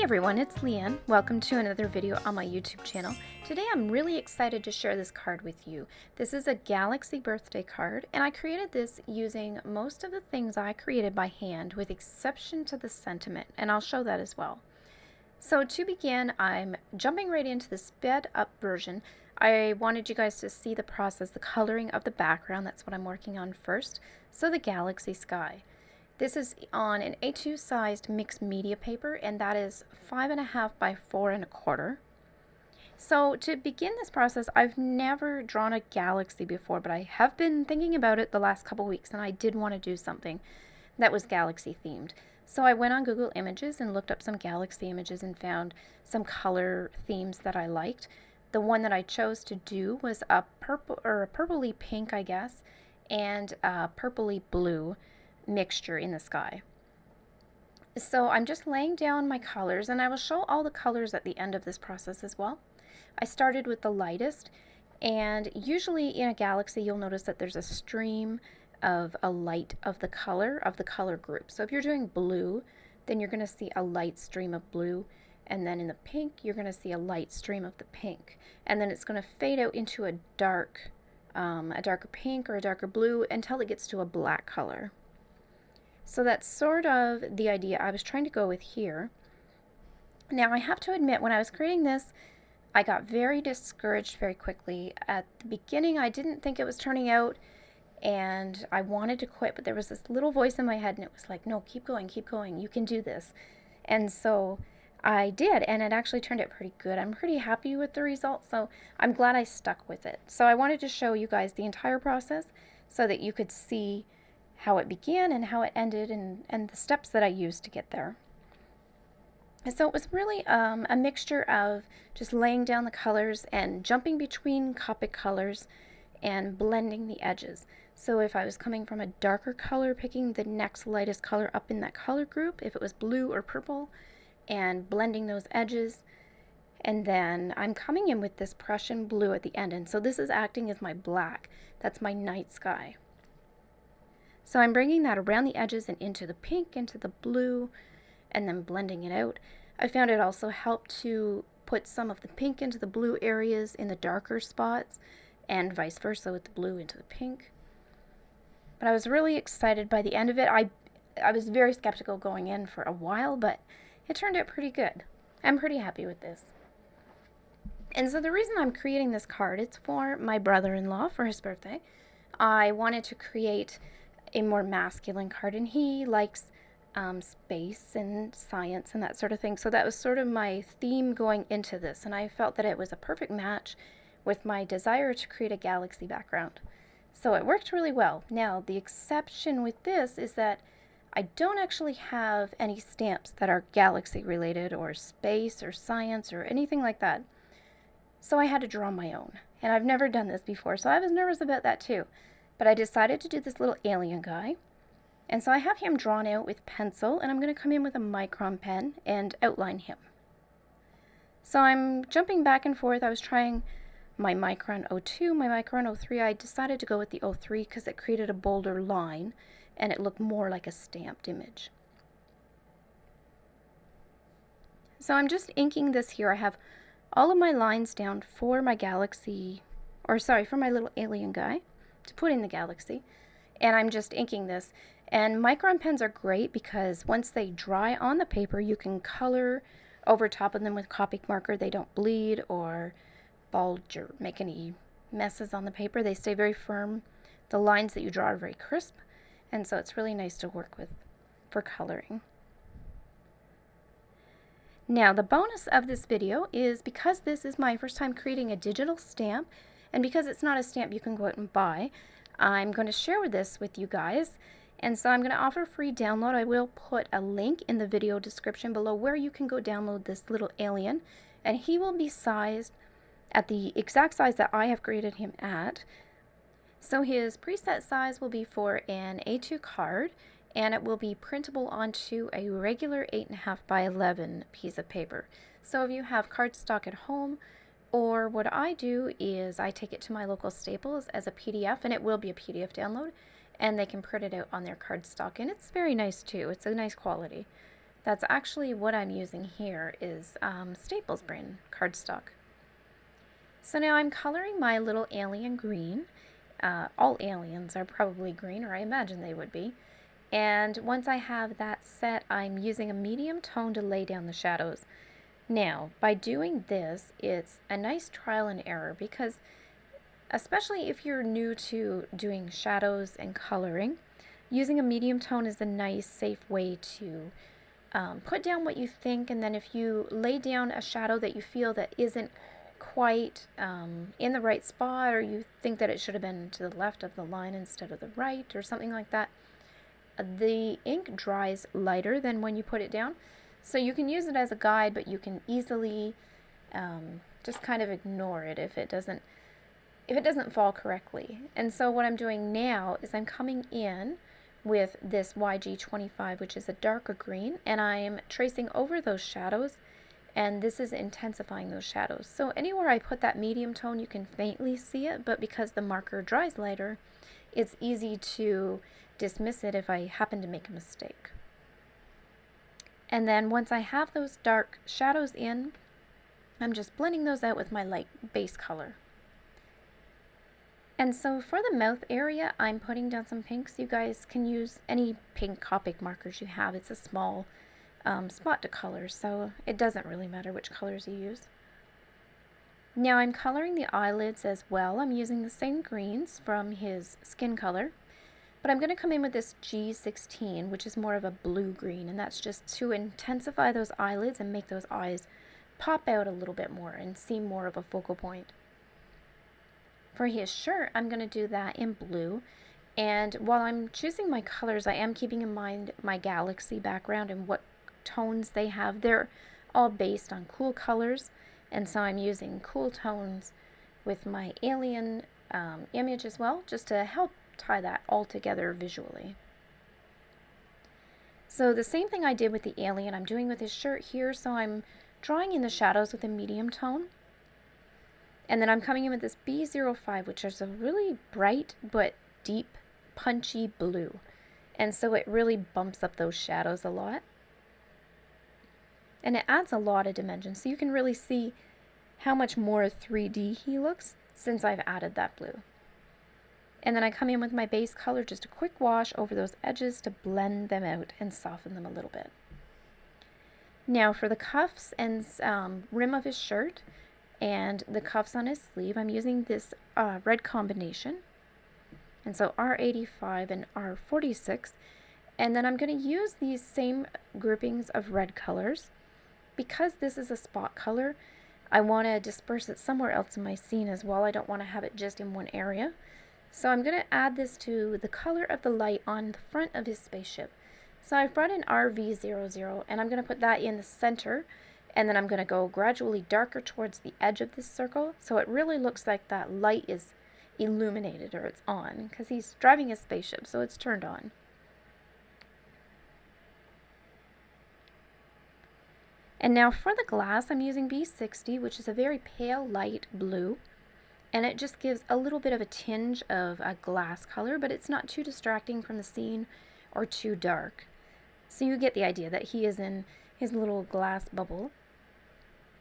Hey everyone, it's Leanne. Welcome to another video on my YouTube channel. Today I'm really excited to share this card with you. This is a Galaxy birthday card, and I created this using most of the things I created by hand with exception to the sentiment, and I'll show that as well. So to begin, I'm jumping right into the sped up version. I wanted you guys to see the process, the coloring of the background. That's what I'm working on first. So the galaxy sky. This is on an A2 sized mixed media paper, and that is 5.5 by 4.25. So to begin this process, I've never drawn a galaxy before, but I have been thinking about it the last couple weeks, and I did want to do something that was galaxy themed. So I went on Google Images and looked up some galaxy images and found some color themes that I liked. The one that I chose to do was a purple, or a purpley pink, I guess, and a purpley blue mixture in the sky. So I'm just laying down my colors, and I will show all the colors at the end of this process as well. I started with the lightest, and usually in a galaxy you'll notice that there's a stream of a light of the color group. So if you're doing blue, then you're going to see a light stream of blue, and then in the pink you're going to see a light stream of the pink, and then it's going to fade out into a darker pink or a darker blue until it gets to a black color. So that's sort of the idea I was trying to go with here. Now I have to admit, when I was creating this, I got very discouraged very quickly. At the beginning I didn't think it was turning out, and I wanted to quit, but there was this little voice in my head and it was like, no, keep going, you can do this. And so I did, and it actually turned out pretty good. I'm pretty happy with the result, so I'm glad I stuck with it. So I wanted to show you guys the entire process so that you could see how it began and how it ended, and the steps that I used to get there. And so it was really a mixture of just laying down the colors and jumping between Copic colors and blending the edges. So if I was coming from a darker color, picking the next lightest color up in that color group, if it was blue or purple, and blending those edges. And then I'm coming in with this Prussian blue at the end, and so this is acting as my black. That's my night sky. So I'm bringing that around the edges and into the pink, into the blue, and then blending it out. I found it also helped to put some of the pink into the blue areas in the darker spots, and vice versa with the blue into the pink. But I was really excited by the end of it. I was very skeptical going in for a while, but it turned out pretty good. I'm pretty happy with this. And so the reason I'm creating this card, it's for my brother-in-law for his birthday. I wanted to create a more masculine card, and he likes space and science and that sort of thing. So that was sort of my theme going into this, and I felt that it was a perfect match with my desire to create a galaxy background. So it worked really well. Now, the exception with this is that I don't actually have any stamps that are galaxy related or space or science or anything like that. So I had to draw my own, and I've never done this before, so I was nervous about that too. But I decided to do this little alien guy. And so I have him drawn out with pencil, and I'm going to come in with a micron pen and outline him. So I'm jumping back and forth. I was trying my micron 02, my micron 03. I decided to go with the 03 because it created a bolder line and it looked more like a stamped image. So I'm just inking this here. I have all of my lines down for my galaxy, or sorry, for my little alien guy to put in the galaxy, and I'm just inking this. And micron pens are great because once they dry on the paper, you can color over top of them with Copic marker. They don't bleed or bulge or make any messes on the paper. They stay very firm. The lines that you draw are very crisp, and so it's really nice to work with for coloring. Now, the bonus of this video is, because this is my first time creating a digital stamp, and because it's not a stamp you can go out and buy, I'm going to share this with you guys. And so I'm going to offer free download. I will put a link in the video description below where you can go download this little alien. And he will be sized at the exact size that I have created him at. So his preset size will be for an A2 card, and it will be printable onto a regular 8.5 by 11 piece of paper. So if you have cardstock at home, or what I do is I take it to my local Staples as a PDF, and it will be a PDF download, and they can print it out on their cardstock, and it's very nice too. It's a nice quality. That's actually what I'm using here is Staples brand cardstock. So now I'm coloring my little alien green. All aliens are probably green, or I imagine they would be. And once I have that set, I'm using a medium tone to lay down the shadows. Now, by doing this, it's a nice trial and error because especially if you're new to doing shadows and coloring, using a medium tone is a nice, safe way to put down what you think, and then if you lay down a shadow that you feel that isn't quite in the right spot, or you think that it should have been to the left of the line instead of the right, or something like that, the ink dries lighter than when you put it down. So you can use it as a guide, but you can easily just kind of ignore it if it doesn't fall correctly. And so what I'm doing now is I'm coming in with this YG25, which is a darker green, and I'm tracing over those shadows, and this is intensifying those shadows. So anywhere I put that medium tone, you can faintly see it, but because the marker dries lighter, it's easy to dismiss it if I happen to make a mistake. And then once I have those dark shadows in, I'm just blending those out with my light base color. And so for the mouth area, I'm putting down some pinks. You guys can use any pink Copic markers you have. It's a small spot to color, so it doesn't really matter which colors you use. Now I'm coloring the eyelids as well. I'm using the same greens from his skin color, but I'm going to come in with this G16, which is more of a blue green, and that's just to intensify those eyelids and make those eyes pop out a little bit more and seem more of a focal point. For his shirt, I'm going to do that in blue, and while I'm choosing my colors, I am keeping in mind my galaxy background and what tones they have. They're all based on cool colors, and so I'm using cool tones with my alien image as well, just to help tie that all together visually. So the same thing I did with the alien, I'm doing with his shirt here, so I'm drawing in the shadows with a medium tone. And then I'm coming in with this B05, which is a really bright but deep, punchy blue. And so it really bumps up those shadows a lot. And it adds a lot of dimension, so you can really see how much more 3D he looks since I've added that blue. And then I come in with my base color, just a quick wash over those edges to blend them out and soften them a little bit. Now for the cuffs and rim of his shirt, and the cuffs on his sleeve, I'm using this red combination, and so R85 and R46, and then I'm going to use these same groupings of red colors. Because this is a spot color, I want to disperse it somewhere else in my scene as well. I don't want to have it just in one area. So I'm going to add this to the color of the light on the front of his spaceship. So I've brought in RV00, and I'm going to put that in the center, and then I'm going to go gradually darker towards the edge of this circle, so it really looks like that light is illuminated, or it's on, because he's driving a spaceship, so it's turned on. And now for the glass, I'm using B60, which is a very pale light blue, and it just gives a little bit of a tinge of a glass color, but it's not too distracting from the scene or too dark. So you get the idea that he is in his little glass bubble.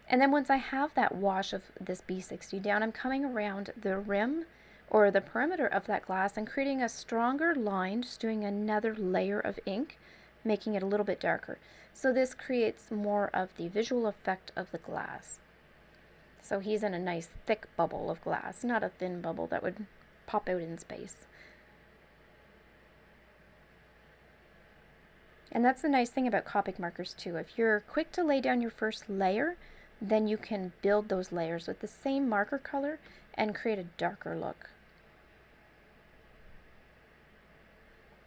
And then once I have that wash of this B60 down, I'm coming around the rim or the perimeter of that glass and creating a stronger line, just doing another layer of ink, making it a little bit darker. So this creates more of the visual effect of the glass. So he's in a nice thick bubble of glass, not a thin bubble that would pop out in space. And that's the nice thing about Copic markers too. If you're quick to lay down your first layer, then you can build those layers with the same marker color and create a darker look.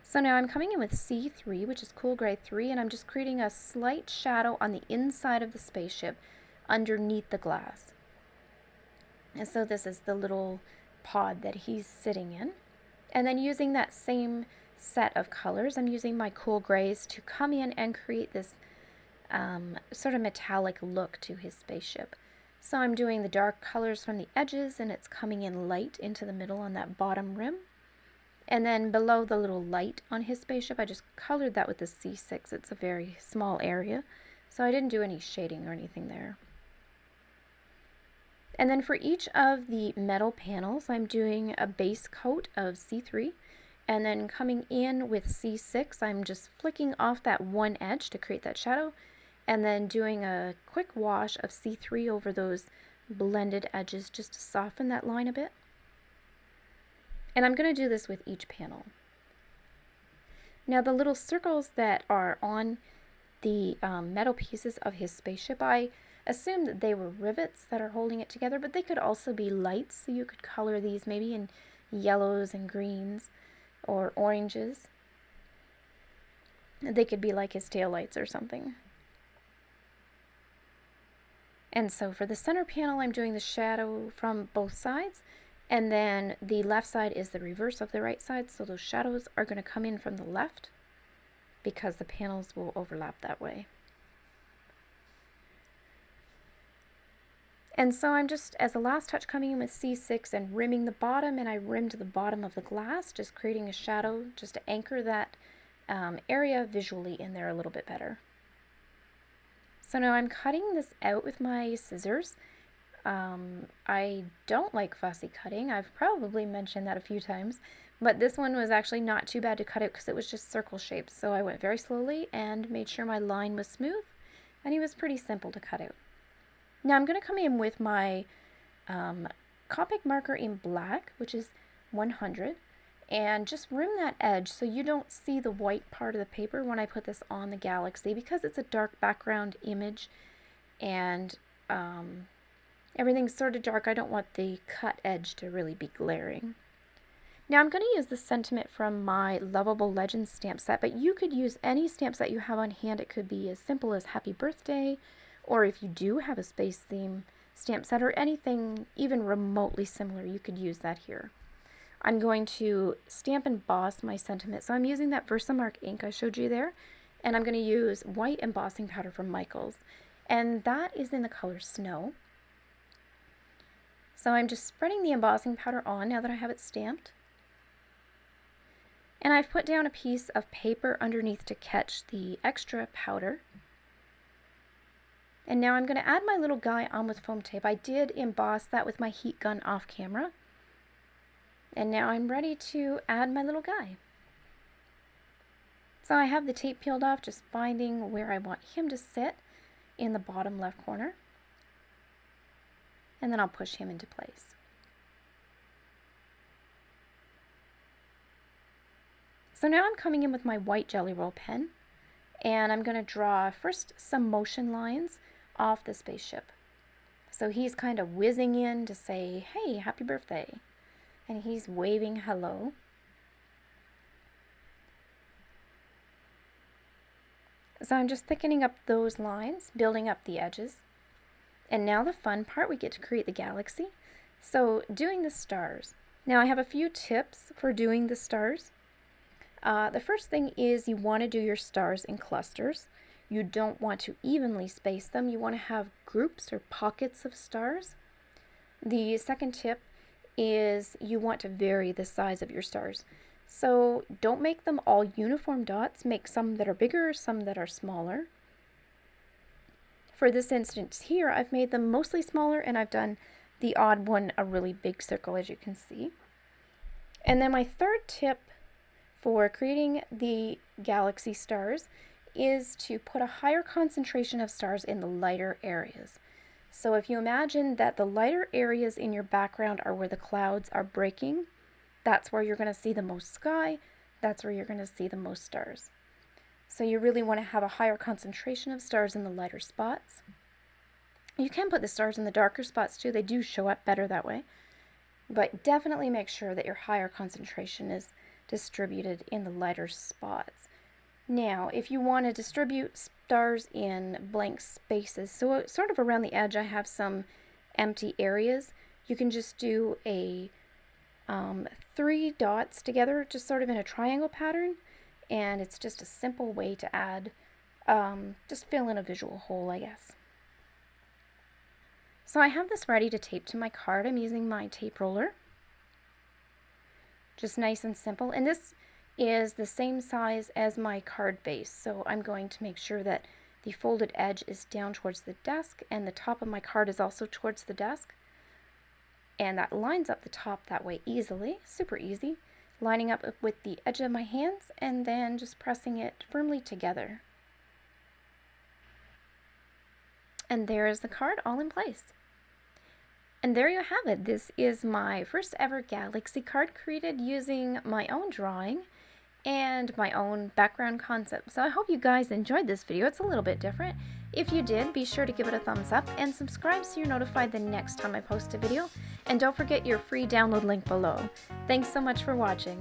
So now I'm coming in with C3, which is Cool Gray 3, and I'm just creating a slight shadow on the inside of the spaceship underneath the glass. And so this is the little pod that he's sitting in. And then using that same set of colors, I'm using my Cool Grays to come in and create this sort of metallic look to his spaceship. So I'm doing the dark colors from the edges, and it's coming in light into the middle on that bottom rim. And then below the little light on his spaceship, I just colored that with the C6. It's a very small area, so I didn't do any shading or anything there. And then for each of the metal panels, I'm doing a base coat of C3. And then coming in with C6, I'm just flicking off that one edge to create that shadow. And then doing a quick wash of C3 over those blended edges just to soften that line a bit. And I'm going to do this with each panel. Now the little circles that are on the metal pieces of his spaceship, I assumed that they were rivets that are holding it together, but they could also be lights, so you could color these maybe in yellows and greens or oranges. They could be like his taillights or something. And so for the center panel, I'm doing the shadow from both sides, and then the left side is the reverse of the right side, so those shadows are going to come in from the left because the panels will overlap that way. And so I'm just, as a last touch, coming in with C6 and rimming the bottom, and I rimmed the bottom of the glass, just creating a shadow just to anchor that area visually in there a little bit better. So now I'm cutting this out with my scissors. I don't like fussy cutting. I've probably mentioned that a few times, but this one was actually not too bad to cut out because it was just circle shapes. So I went very slowly and made sure my line was smooth, and it was pretty simple to cut out. Now I'm going to come in with my Copic marker in black, which is 100, and just rim that edge so you don't see the white part of the paper when I put this on the galaxy, because it's a dark background image and everything's sort of dark. I don't want the cut edge to really be glaring. Now I'm going to use the sentiment from my Lovable Legends stamp set, but you could use any stamp set you have on hand. It could be as simple as Happy Birthday, or if you do have a space theme stamp set or anything even remotely similar, you could use that here. I'm going to stamp and emboss my sentiment, so I'm using that Versamark ink I showed you there, and I'm going to use white embossing powder from Michaels, and that is in the color Snow. So I'm just spreading the embossing powder on now that I have it stamped. And I've put down a piece of paper underneath to catch the extra powder. And now I'm going to add my little guy on with foam tape. I did emboss that with my heat gun off camera. And now I'm ready to add my little guy. So I have the tape peeled off, just finding where I want him to sit in the bottom left corner. And then I'll push him into place. So now I'm coming in with my white Jelly Roll pen, and I'm going to draw first some motion lines off the spaceship. So he's kind of whizzing in to say, hey, happy birthday. And he's waving hello. So I'm just thickening up those lines, building up the edges. And now the fun part, we get to create the galaxy. So doing the stars. Now I have a few tips for doing the stars. The first thing is you want to do your stars in clusters. You don't want to evenly space them. You want to have groups or pockets of stars. The second tip is you want to vary the size of your stars. So don't make them all uniform dots. Make some that are bigger, some that are smaller. For this instance here, I've made them mostly smaller, and I've done the odd one a really big circle, as you can see. And then my third tip for creating the galaxy stars is to put a higher concentration of stars in the lighter areas. So if you imagine that the lighter areas in your background are where the clouds are breaking, that's where you're going to see the most sky, that's where you're going to see the most stars. So you really want to have a higher concentration of stars in the lighter spots. You can put the stars in the darker spots too. They do show up better that way. But definitely make sure that your higher concentration is distributed in the lighter spots. Now, if you want to distribute stars in blank spaces, so sort of around the edge I have some empty areas, you can just do a 3 dots together, just sort of in a triangle pattern. And it's just a simple way to add, just fill in a visual hole, I guess. So I have this ready to tape to my card. I'm using my tape roller. Just nice and simple. And this is the same size as my card base, so I'm going to make sure that the folded edge is down towards the desk and the top of my card is also towards the desk. And that lines up the top that way easily, super easy. Lining up with the edge of my hands and then just pressing it firmly together. And there is the card all in place. And there you have it. This is my first ever Galaxy card created using my own drawing and my own background concept. So I hope you guys enjoyed this video. It's a little bit different. If you did, be sure to give it a thumbs up and subscribe so you're notified the next time I post a video. And don't forget your free download link below. Thanks so much for watching.